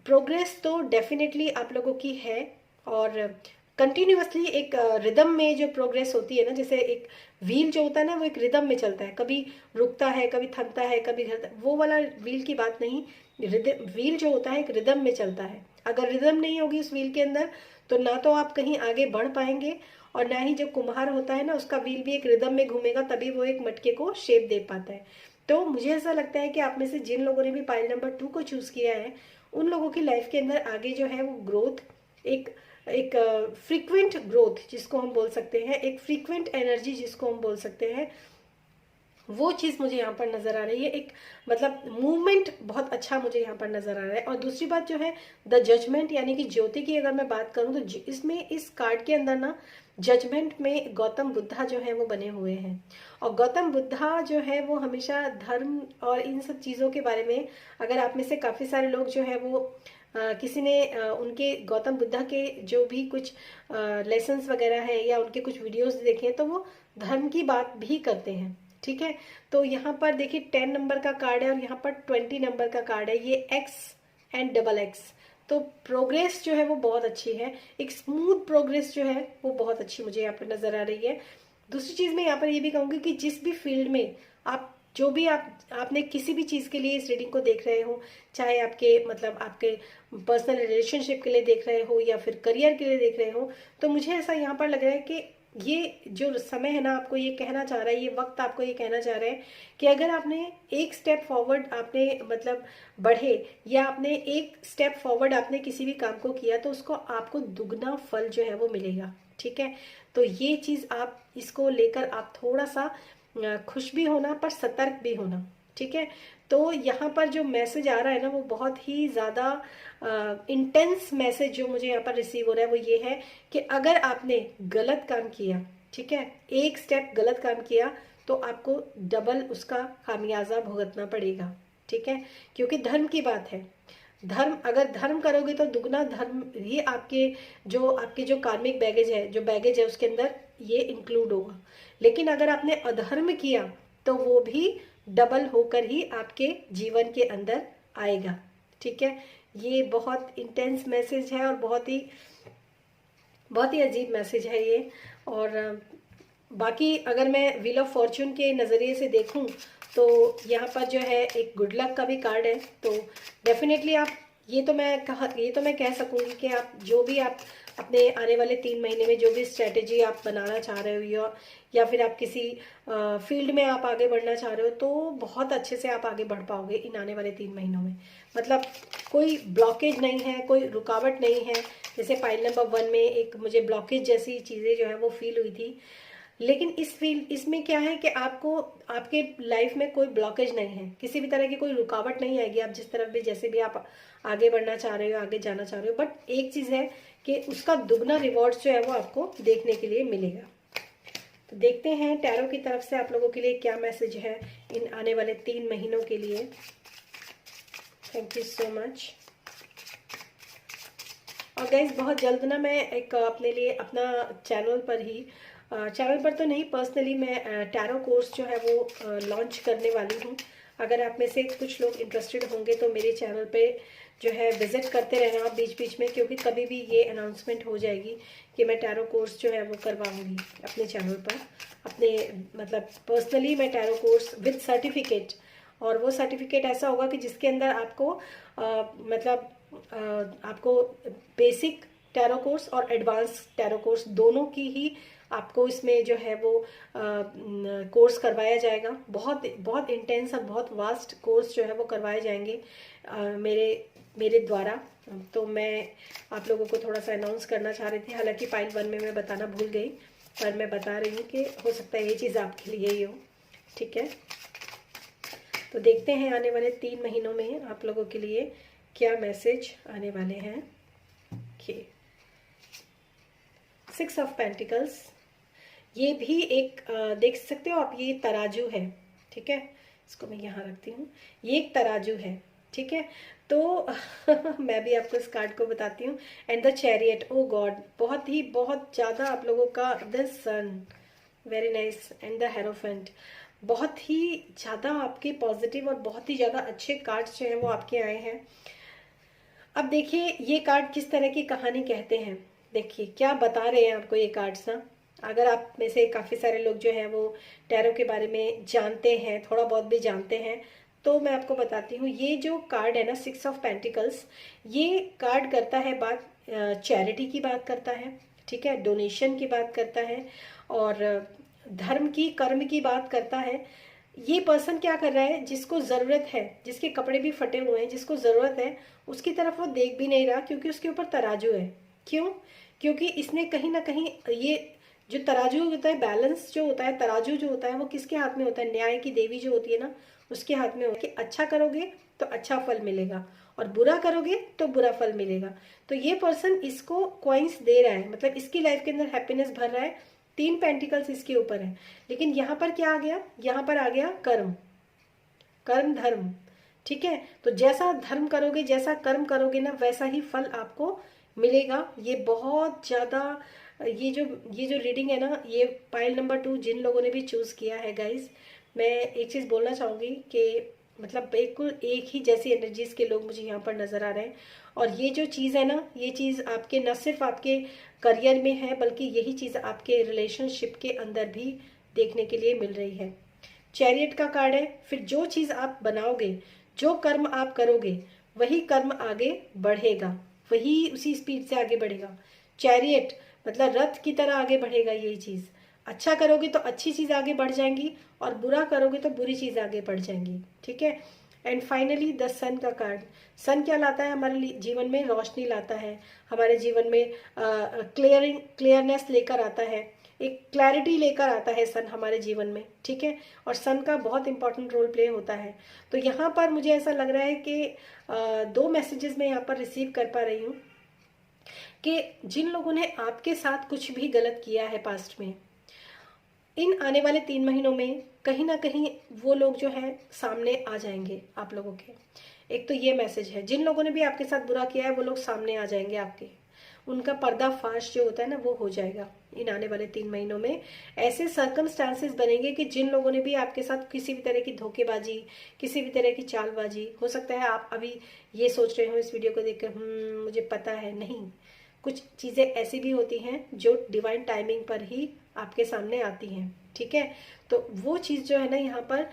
प्रोग्रेस तो डेफिनेटली आप लोगों की है, और कंटिन्यूअसली एक रिदम में जो प्रोग्रेस होती है ना, जैसे एक व्हील जो होता है ना वो एक रिदम में चलता है, कभी रुकता है, कभी थमता है, कभी वो वाला व्हील की बात नहीं। व्हील जो होता है एक रिदम में चलता है। अगर रिदम नहीं होगी उस व्हील के अंदर तो ना तो आप कहीं आगे बढ़ पाएंगे, और ना ही जो कुम्हार होता है ना उसका व्हील भी एक रिदम में घूमेगा, तभी वो एक मटके को शेप दे पाता है। तो मुझे ऐसा लगता है कि आप में से जिन लोगों ने भी पाइल नंबर 2 को चूज़ किया है, उन लोगों की लाइफ के अंदर आगे जो है वो ग्रोथ, एक एक फ्रीक्वेंट ग्रोथ जिसको हम बोल सकते हैं, एक फ्रीक्वेंट एनर्जी जिसको हम बोल सकते हैं, वो चीज़ मुझे यहाँ पर नज़र आ रही है। एक मतलब मूवमेंट बहुत अच्छा मुझे यहाँ पर नज़र आ रहा है। और दूसरी बात जो है द जजमेंट यानी कि ज्योति की अगर मैं बात करूँ तो इसमें इस कार्ड के अंदर ना जजमेंट में गौतम बुद्धा जो है वो बने हुए हैं। और गौतम बुद्धा जो है वो हमेशा धर्म और इन सब चीज़ों के बारे में, अगर आप में से काफ़ी सारे लोग जो है वो किसी ने उनके गौतम बुद्धा के जो भी कुछ लेसन्स वगैरह है या उनके कुछ वीडियोस देखे तो वो धर्म की बात भी करते हैं। ठीक है, तो यहाँ पर देखिए 10 नंबर का कार्ड है और यहाँ पर 20 नंबर का कार्ड है। ये एक्स एंड डबल एक्स, तो प्रोग्रेस जो है वो बहुत अच्छी है। एक स्मूथ प्रोग्रेस जो है वो बहुत अच्छी मुझे यहाँ पर नजर आ रही है। दूसरी चीज मैं यहाँ पर ये भी कहूंगी कि जिस भी फील्ड में आप जो भी आपने किसी भी चीज के लिए इस रीडिंग को देख रहे हो, चाहे आपके मतलब आपके पर्सनल रिलेशनशिप के लिए देख रहे हो या फिर करियर के लिए देख रहे हो, तो मुझे ऐसा यहाँ पर लग रहा है कि ये जो समय है ना आपको ये कहना चाह रहा है, ये वक्त आपको ये कहना चाह रहा है कि अगर आपने एक स्टेप फॉरवर्ड आपने मतलब बढ़े या आपने एक स्टेप फॉरवर्ड आपने किसी भी काम को किया तो उसको आपको दुगना फल जो है वो मिलेगा। ठीक है, तो ये चीज आप इसको लेकर आप थोड़ा सा खुश भी होना पर सतर्क भी होना। ठीक है, तो यहाँ पर जो मैसेज आ रहा है ना वो बहुत ही ज़्यादा इंटेंस मैसेज जो मुझे यहाँ पर रिसीव हो रहा है वो ये है कि अगर आपने गलत काम किया, ठीक है, एक स्टेप गलत काम किया तो आपको डबल उसका खामियाजा भुगतना पड़ेगा। ठीक है, क्योंकि धर्म की बात है। धर्म अगर धर्म करोगे तो दुगना धर्म ही आपके जो कार्मिक बैगेज है उसके अंदर ये इंक्लूड होगा। लेकिन अगर आपने अधर्म किया तो वो भी डबल होकर ही आपके जीवन के अंदर आएगा। ठीक है, ये बहुत इंटेंस मैसेज है और बहुत ही अजीब मैसेज है ये। और बाकी अगर मैं व्हील ऑफ फॉर्चून के नज़रिए से देखूं तो यहाँ पर जो है एक गुड लक का भी कार्ड है। तो डेफिनेटली आप ये तो मैं कह सकूंगी कि आप जो भी आप अपने आने वाले 3 महीने में जो भी स्ट्रेटेजी आप बनाना चाह रहे हो या फिर आप किसी फील्ड में आप आगे बढ़ना चाह रहे हो तो बहुत अच्छे से आप आगे बढ़ पाओगे इन आने वाले 3 महीनों में। मतलब कोई ब्लॉकेज नहीं है, कोई रुकावट नहीं है। जैसे पाइल नंबर 1 में एक मुझे ब्लॉकेज जैसी चीज़ें जो है वो फील हुई थी, लेकिन इसमें क्या है कि आपको आपके लाइफ में कोई ब्लॉकेज नहीं है, किसी भी तरह की कोई रुकावट नहीं आएगी। आप जिस तरफ भी जैसे भी आप आगे बढ़ना चाह रहे हो, आगे जाना चाह रहे हो, बट एक चीज़ है कि उसका दुगना रिवॉर्ड्स जो है वो आपको देखने के लिए मिलेगा। तो देखते हैं टैरो की तरफ से आप लोगों के लिए क्या मैसेज है इन आने वाले 3 महीनों के लिए। Thank you so much. और गाइज बहुत जल्द ना मैं एक अपने लिए अपना चैनल पर तो नहीं, पर्सनली मैं टैरो कोर्स जो है वो लॉन्च करने वाली हूँ। अगर आप में से कुछ लोग इंटरेस्टेड होंगे तो मेरे चैनल पे जो है विजिट करते रहना आप बीच बीच में, क्योंकि कभी भी ये अनाउंसमेंट हो जाएगी कि मैं टैरो कोर्स जो है वो करवाऊंगी अपने चैनल पर। अपने मतलब पर्सनली मैं टैरो कोर्स विद सर्टिफिकेट, और वो सर्टिफिकेट ऐसा होगा कि जिसके अंदर आपको आपको बेसिक टैरो कोर्स और एडवांस टैरो कोर्स दोनों की ही आपको इसमें जो है वो कोर्स करवाया जाएगा। बहुत बहुत इंटेंस और बहुत वास्ट कोर्स जो है वो करवाए जाएंगे मेरे द्वारा। तो मैं आप लोगों को थोड़ा सा अनाउंस करना चाह रही थी, हालांकि पाइल 1 में मैं बताना भूल गई, पर मैं बता रही हूँ कि हो सकता है ये चीज़ आपके लिए ही हो। ठीक है, तो देखते हैं आने वाले 3 महीनों में आप लोगों के लिए क्या मैसेज आने वाले हैं। ओके, 6 ऑफ पेंटिकल्स, ये भी एक देख सकते हो आप, ये तराजू है। ठीक है, इसको मैं यहाँ रखती हूँ, ये एक तराजू है। ठीक है, तो मैं भी आपको इस कार्ड को बताती हूँ। And the chariot, oh God, बहुत ज़्यादा आप लोगों का the sun, very nice, and the hierophant, बहुत ही ज़्यादा आपके पॉजिटिव और बहुत ही ज़्यादा अच्छे कार्ड्स जो हैं वो आपके आए हैं। अब देखिए ये कार्ड किस तरह की कहानी कहते हैं, देखिए क्या बता रहे हैं आपको ये कार्ड्स ना। अगर आप में से काफ़ी सारे लोग जो हैं वो टैरो के बारे में जानते हैं, थोड़ा बहुत भी जानते हैं, तो मैं आपको बताती हूँ। ये जो कार्ड है ना 6 ऑफ पेंटिकल्स, ये कार्ड करता है बात चैरिटी की बात करता है। ठीक है, डोनेशन की बात करता है और धर्म की, कर्म की बात करता है। ये पर्सन क्या कर रहा है, जिसको ज़रूरत है, जिसके कपड़े भी फटे हुए हैं, जिसको ज़रूरत है उसकी तरफ वो देख भी नहीं रहा, क्योंकि उसके ऊपर तराजू है। क्यों? क्योंकि इसने कहीं ना कहीं ये जो तराजू होता है, बैलेंस जो होता है, तराजू जो होता है वो किसके हाथ में होता है? न्याय की देवी जो होती है ना, उसके हाथ में होता है कि अच्छा करोगे तो अच्छा फल मिलेगा और बुरा करोगे तो बुरा फल मिलेगा। तो ये पर्सन इसको कॉइन्स दे रहा है, मतलब इसकी लाइफ के अंदर हैप्पीनेस भर रहा है। 3 पेंटिकल्स इसके ऊपर है, लेकिन यहाँ पर क्या आ गया? यहाँ पर आ गया कर्म, कर्म धर्म। ठीक है, तो जैसा धर्म करोगे, जैसा कर्म करोगे ना, वैसा ही फल आपको मिलेगा। ये बहुत ज़्यादा, ये जो रीडिंग है ना, ये पाइल नंबर 2 जिन लोगों ने भी चूज़ किया है गाइस, मैं एक चीज़ बोलना चाहूँगी कि मतलब बिल्कुल एक ही जैसी एनर्जीज के लोग मुझे यहाँ पर नज़र आ रहे हैं। और ये जो चीज़ है ना, ये चीज़ आपके न सिर्फ आपके करियर में है, बल्कि यही चीज़ आपके रिलेशनशिप के अंदर भी देखने के लिए मिल रही है। चैरियट का कार्ड है। फिर जो चीज़ आप बनाओगे, जो कर्म आप करोगे, वही कर्म आगे बढ़ेगा, वही उसी स्पीड से आगे बढ़ेगा। चैरियट मतलब रथ की तरह आगे बढ़ेगा। यही चीज़, अच्छा करोगे तो अच्छी चीज़ आगे बढ़ जाएंगी और बुरा करोगे तो बुरी चीज़ आगे बढ़ जाएंगी। ठीक है, एंड फाइनली द सन का कार्ड। सन क्या लाता है? हमारे जीवन में रोशनी लाता है, हमारे जीवन में क्लियरनेस लेकर आता है, एक क्लैरिटी लेकर आता है सन हमारे जीवन में। ठीक है, और सन का बहुत इंपॉर्टेंट रोल प्ले होता है। तो यहाँ पर मुझे ऐसा लग रहा है कि 2 मैसेजेस मैं यहाँ पर रिसीव कर पा रही हूँ कि जिन लोगों ने आपके साथ कुछ भी गलत किया है पास्ट में, इन आने वाले 3 महीनों में कहीं ना कहीं वो लोग जो है सामने आ जाएंगे आप लोगों के। एक तो ये मैसेज है, जिन लोगों ने भी आपके साथ बुरा किया है वो लोग सामने आ जाएंगे आपके, उनका पर्दाफाश जो होता है ना वो हो जाएगा इन आने वाले 3 महीनों में। ऐसे सर्कमस्टांसेस बनेंगे कि जिन लोगों ने भी आपके साथ किसी भी तरह की धोखेबाजी, किसी भी तरह की चालबाजी, हो सकता है आप अभी ये सोच रहे हो इस वीडियो को देखकर, मुझे पता है, नहीं, कुछ चीज़ें ऐसी भी होती हैं जो डिवाइन टाइमिंग पर ही आपके सामने आती हैं। ठीक है, तो वो चीज़ जो है ना, यहाँ पर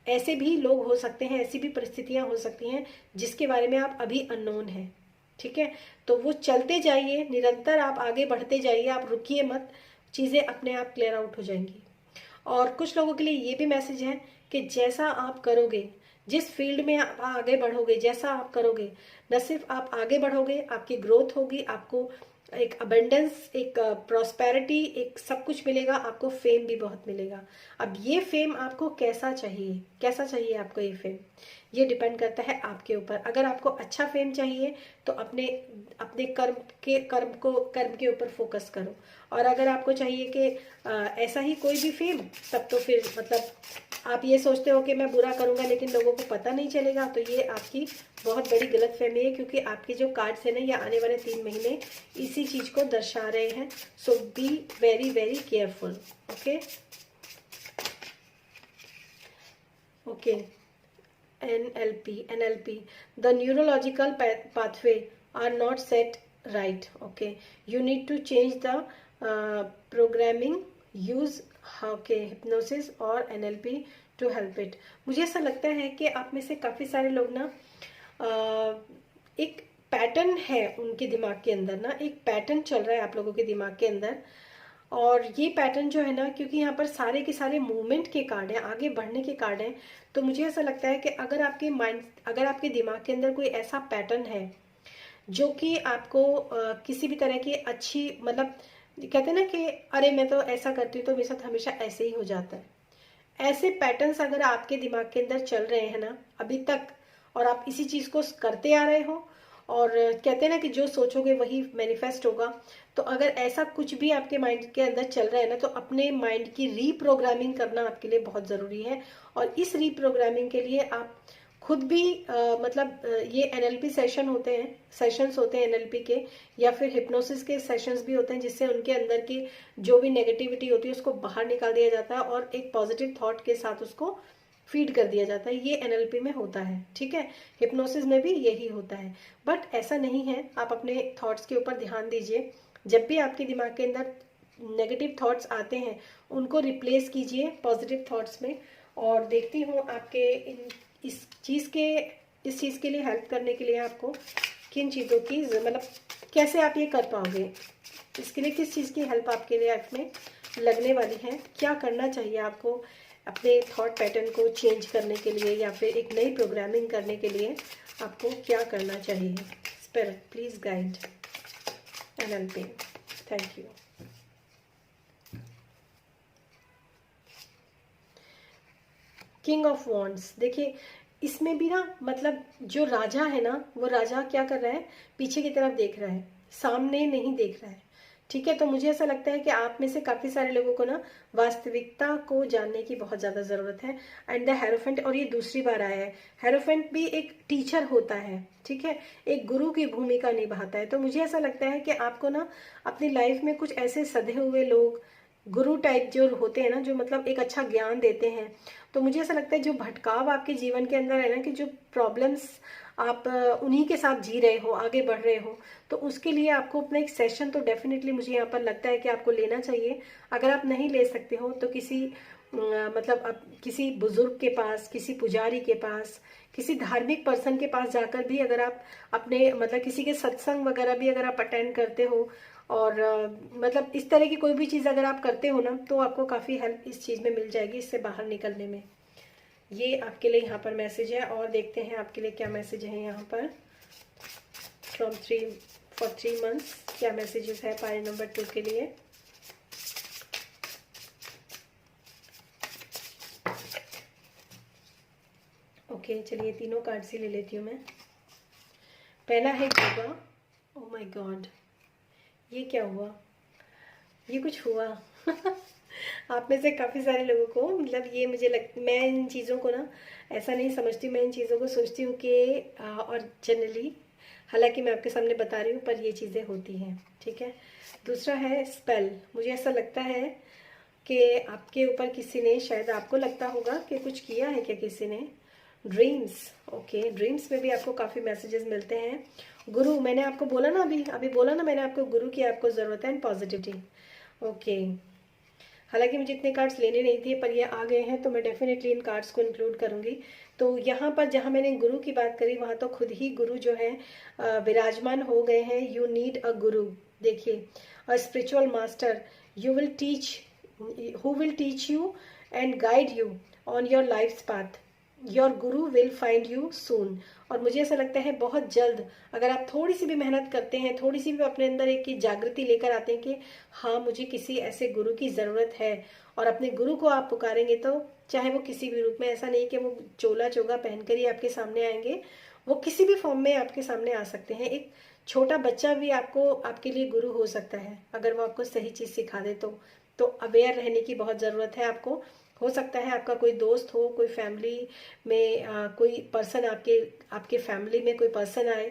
ऐसे भी लोग हो सकते हैं, ऐसी भी परिस्थितियां हो सकती हैं जिसके बारे में आप अभी अननोन हैं। ठीक है, तो वो चलते जाइए, निरंतर आप आगे बढ़ते जाइए, आप रुकिए मत, चीज़ें अपने आप क्लियर आउट हो जाएंगी। और कुछ लोगों के लिए ये भी मैसेज है कि जैसा आप करोगे, जिस फील्ड में आप आगे बढ़ोगे, जैसा आप करोगे, न सिर्फ आप आगे बढ़ोगे, आपकी ग्रोथ होगी, आपको एक अबेंडेंस, एक प्रॉस्पेरिटी, एक सब कुछ मिलेगा, आपको फेम भी बहुत मिलेगा। अब ये फेम आपको कैसा चाहिए, कैसा चाहिए आपको ये फेम, ये डिपेंड करता है आपके ऊपर। अगर आपको अच्छा फेम चाहिए तो अपने अपने कर्म के ऊपर फोकस करो। और अगर आपको चाहिए कि ऐसा ही कोई भी फेम, तब तो फिर मतलब आप ये सोचते हो कि मैं बुरा करूंगा लेकिन लोगों को पता नहीं चलेगा, तो ये आपकी बहुत बड़ी गलतफहमी है, क्योंकि आपके जो कार्ड्स है ना, ये आने वाले 3 महीने इसी चीज को दर्शा रहे हैं। So be very very careful. Okay, NLP, the neurological pathway are not set right. Okay, you need to change the programming, use hypnosis और NLP to help it. मुझे ऐसा लगता है कि आप में से काफ़ी सारे लोग ना एक पैटर्न है उनके दिमाग के अंदर ना, एक पैटर्न चल रहा है आप लोगों के दिमाग के अंदर। और ये पैटर्न जो है ना, क्योंकि यहाँ पर सारे के सारे मूवमेंट के कार्ड हैं, आगे बढ़ने के कार्ड हैं, तो मुझे ऐसा लगता है कि अगर आपके दिमाग के अंदर कोई ऐसा पैटर्न है जो कि आपको किसी भी तरह की अच्छी, मतलब कहते हैं ना कि अरे मैं तो ऐसा करती हूँ तो मेरे साथ हमेशा ऐसे ही हो जाता है, ऐसे पैटर्न्स अगर आपके दिमाग के अंदर चल रहे हैं ना अभी तक, और आप इसी चीज़ को करते आ रहे हो, और कहते हैं ना कि जो सोचोगे वही मैनिफेस्ट होगा, तो अगर ऐसा कुछ भी आपके माइंड के अंदर चल रहा है ना, तो अपने माइंड की रीप्रोग्रामिंग करना आपके लिए बहुत ज़रूरी है। और इस रीप्रोग्रामिंग के लिए आप खुद भी ये NLP सेशंस होते हैं NLP के, या फिर हिप्नोसिस के सेशंस भी होते हैं, जिससे उनके अंदर की जो भी नेगेटिविटी होती है उसको बाहर निकाल दिया जाता है और एक पॉजिटिव थॉट के साथ उसको फीड कर दिया जाता है। ये NLP में होता है। ठीक है, हिप्नोसिस में भी यही होता है, बट ऐसा नहीं है। आप अपने थॉट्स के ऊपर ध्यान दीजिए, जब भी आपके दिमाग के अंदर नेगेटिव थॉट्स आते हैं उनको रिप्लेस कीजिए पॉजिटिव थॉट्स में। और देखती हूँ आपके इस चीज़ के लिए हेल्प करने के लिए आपको किन चीज़ों की, मतलब कैसे आप ये कर पाओगे, इसके लिए किस चीज़ की हेल्प आपके लिए लाइफ में लगने वाली है, क्या करना चाहिए आपको अपने थॉट पैटर्न को चेंज करने के लिए, या फिर एक नई प्रोग्रामिंग करने के लिए आपको क्या करना चाहिए। Spirit please guide NLP। Thank you. King of wands, देखिए इसमें भी ना मतलब जो राजा है ना, वो राजा क्या कर रहा है, पीछे की तरफ देख रहा है, सामने नहीं देख रहा है। ठीक है, तो मुझे ऐसा लगता है कि आप में से काफी सारे लोगों को ना वास्तविकता को जानने की बहुत ज्यादा जरूरत है। एंड द हेरोफेंट, और ये दूसरी बार आया है, हेरोफेंट भी एक टीचर होता है, ठीक है, एक गुरु की भूमिका निभाता है। तो मुझे ऐसा लगता है कि आपको ना अपनी लाइफ में कुछ ऐसे सधे हुए लोग, गुरु टाइप जो होते हैं ना, जो मतलब एक अच्छा ज्ञान देते हैं। तो मुझे ऐसा लगता है जो भटकाव आपके जीवन के अंदर है ना, कि जो प्रॉब्लम्स आप उन्हीं के साथ जी रहे हो, आगे बढ़ रहे हो, तो उसके लिए आपको अपना एक सेशन तो डेफिनेटली मुझे यहाँ पर लगता है कि आपको लेना चाहिए। अगर आप नहीं ले सकते हो तो किसी मतलब आप किसी बुजुर्ग के पास, किसी पुजारी के पास, किसी धार्मिक पर्सन के पास जाकर भी अगर आप अपने मतलब किसी के सत्संग वगैरह भी अगर आप अटेंड करते हो, और मतलब इस तरह की कोई भी चीज़ अगर आप करते हो ना, तो आपको काफ़ी हेल्प इस चीज़ में मिल जाएगी, इससे बाहर निकलने में। ये आपके लिए यहाँ पर मैसेज है, और देखते हैं आपके लिए क्या मैसेज है यहाँ पर। फ्रॉम 3 months क्या मैसेजेस है पारी नंबर 2 के लिए। ओके, चलिए तीनों कार्ड से ले लेती हूँ मैं। पहला है योगा। ओह माय गॉड, ये क्या हुआ, ये कुछ हुआ आप में से काफ़ी सारे लोगों को मतलब ये मैं इन चीज़ों को ना ऐसा नहीं समझती, मैं इन चीज़ों को सोचती हूँ कि और जनरली, हालांकि मैं आपके सामने बता रही हूँ, पर ये चीज़ें होती हैं, ठीक है। दूसरा है स्पेल। मुझे ऐसा लगता है कि आपके ऊपर किसी ने, शायद आपको लगता होगा कि कुछ किया है क्या किसी ने। ड्रीम्स, ओके, ड्रीम्स में भी आपको काफ़ी मैसेजेस मिलते हैं। गुरु, मैंने आपको बोला ना, अभी बोला ना मैंने आपको, गुरु की आपको ज़रूरत है, एंड पॉजिटिविटी। ओके, हालांकि मुझे इतने कार्ड्स लेने नहीं थे, पर ये आ गए हैं तो मैं डेफिनेटली इन कार्ड्स को इंक्लूड करूंगी। तो यहाँ पर जहाँ मैंने गुरु की बात करी, वहाँ तो खुद ही गुरु जो है विराजमान हो गए हैं। यू नीड अ गुरु। देखिए, a spiritual master you will teach, who will teach you and guide you on your life path. Your Guru will find you soon. और मुझे ऐसा लगता है बहुत जल्द, अगर आप थोड़ी सी भी मेहनत करते हैं, थोड़ी सी भी अपने अंदर एक जागृति लेकर आते हैं कि हाँ मुझे किसी ऐसे गुरु की ज़रूरत है, और अपने गुरु को आप पुकारेंगे, तो चाहे वो किसी भी रूप में, ऐसा नहीं कि वो चोला चोगा पहनकर ही आपके सामने आएंगे, वो किसी भी फॉर्म में आपके सामने आ सकते हैं। एक छोटा बच्चा भी आपको, आपके लिए गुरु हो सकता है, अगर वो आपको सही चीज़ सिखा दे तो अवेयर रहने की बहुत ज़रूरत है आपको। हो सकता है आपका कोई दोस्त हो, कोई फैमिली में कोई पर्सन, आपके आपके फैमिली में कोई पर्सन आए,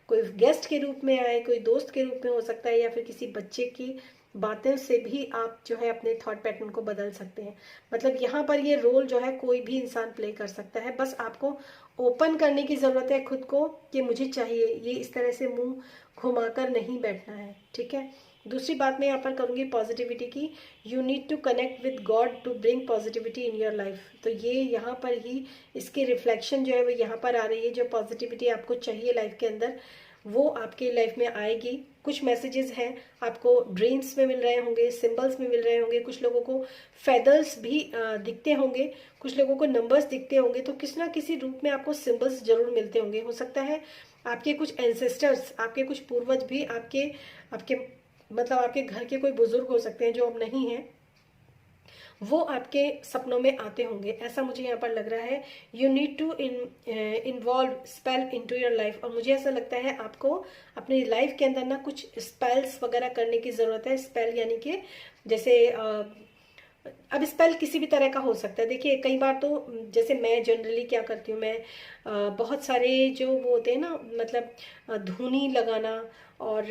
कोई गेस्ट के रूप में आए, कोई दोस्त के रूप में हो सकता है, या फिर किसी बच्चे की बातें से भी आप जो है अपने थॉट पैटर्न को बदल सकते हैं। मतलब यहाँ पर ये रोल जो है कोई भी इंसान प्ले कर सकता है, बस आपको ओपन करने की ज़रूरत है खुद को कि मुझे चाहिए, ये इस तरह से मुंह घुमाकर नहीं बैठना है, ठीक है। दूसरी बात मैं यहाँ पर करूँगी पॉजिटिविटी की। You need to connect with God to bring positivity in your life. तो ये यहाँ पर ही इसकी रिफ्लेक्शन जो है वो यहाँ पर आ रही है। जो पॉजिटिविटी आपको चाहिए लाइफ के अंदर, वो आपके लाइफ में आएगी। कुछ मैसेजेस हैं आपको ड्रीम्स में मिल रहे होंगे, सिंबल्स में मिल रहे होंगे, कुछ लोगों को फेदर्स भी दिखते होंगे, कुछ लोगों को नंबर्स दिखते होंगे। तो किसी ना किसी रूप में आपको सिंबल्स जरूर मिलते होंगे। हो सकता है आपके कुछ एंसेस्टर्स, आपके कुछ पूर्वज भी आपके आपके मतलब आपके घर के कोई बुजुर्ग हो सकते हैं जो अब नहीं है, वो आपके सपनों में आते होंगे, ऐसा मुझे यहाँ पर लग रहा है। You need to involve spell into your life. और मुझे ऐसा लगता है आपको अपनी लाइफ के अंदर ना कुछ स्पेल्स वगैरह करने की ज़रूरत है। स्पेल यानी कि जैसे अब स्पेल किसी भी तरह का हो सकता है। देखिए कई बार तो जैसे मैं जनरली क्या करती हूँ, मैं बहुत सारे जो वो होते हैं ना, मतलब धूनी लगाना, और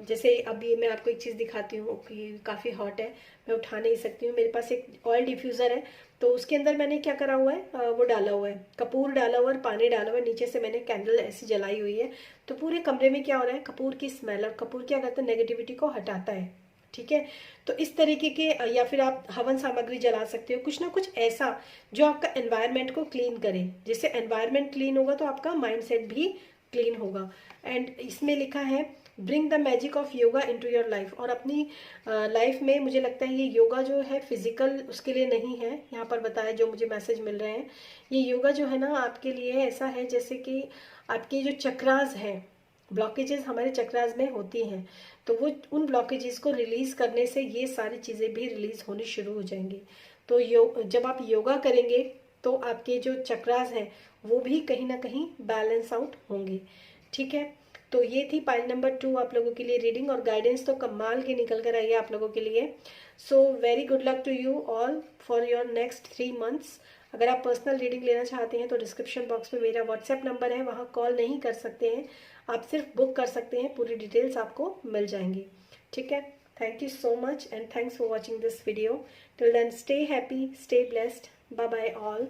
जैसे अभी मैं आपको एक चीज़ दिखाती हूँ कि काफ़ी हॉट है, मैं उठा नहीं सकती हूँ। मेरे पास एक ऑयल डिफ्यूज़र है, तो उसके अंदर मैंने क्या करा हुआ है, वो डाला हुआ है, कपूर डाला हुआ है, पानी डाला हुआ है, नीचे से मैंने कैंडल ऐसी जलाई हुई है। तो पूरे कमरे में क्या हो रहा है, कपूर की स्मेल, और कपूर क्या करता है, नेगेटिविटी को हटाता है, ठीक है। तो इस तरीके के, या फिर आप हवन सामग्री जला सकते हो, कुछ ना कुछ ऐसा जो आपका एनवायरनमेंट को क्लीन करे। जिससे एनवायरनमेंट क्लीन होगा तो आपका माइंडसेट भी क्लीन होगा। एंड इसमें लिखा है bring the magic of yoga into your life. और अपनी लाइफ में मुझे लगता है ये योगा जो है फिजिकल उसके लिए नहीं है, यहाँ पर बताया जो मुझे मैसेज मिल रहे हैं। ये योगा जो है ना आपके लिए ऐसा है जैसे कि आपके जो चक्रास हैं, ब्लॉकेजेस हमारे चक्रास में होती हैं, तो वो उन ब्लॉकेजेस को रिलीज करने से ये सारी चीज़ें भी रिलीज होनी शुरू हो जाएंगी। तो जब आप योगा करेंगे तो आपके जो चक्रास हैं वो भी कहीं ना कहीं बैलेंस आउट होंगे। ठीक है, तो ये थी पाइल नंबर 2 आप लोगों के लिए रीडिंग, और गाइडेंस तो कमाल की निकल कर आई है आप लोगों के लिए। So very good luck to you all for your next 3 months. अगर आप पर्सनल रीडिंग लेना चाहते हैं तो डिस्क्रिप्शन बॉक्स में मेरा व्हाट्सएप नंबर है, वहाँ कॉल नहीं कर सकते हैं आप, सिर्फ बुक कर सकते हैं, पूरी डिटेल्स आपको मिल जाएंगी। ठीक है, thank you so much and thanks for watching this video. Till then stay happy, stay blessed, bye bye all.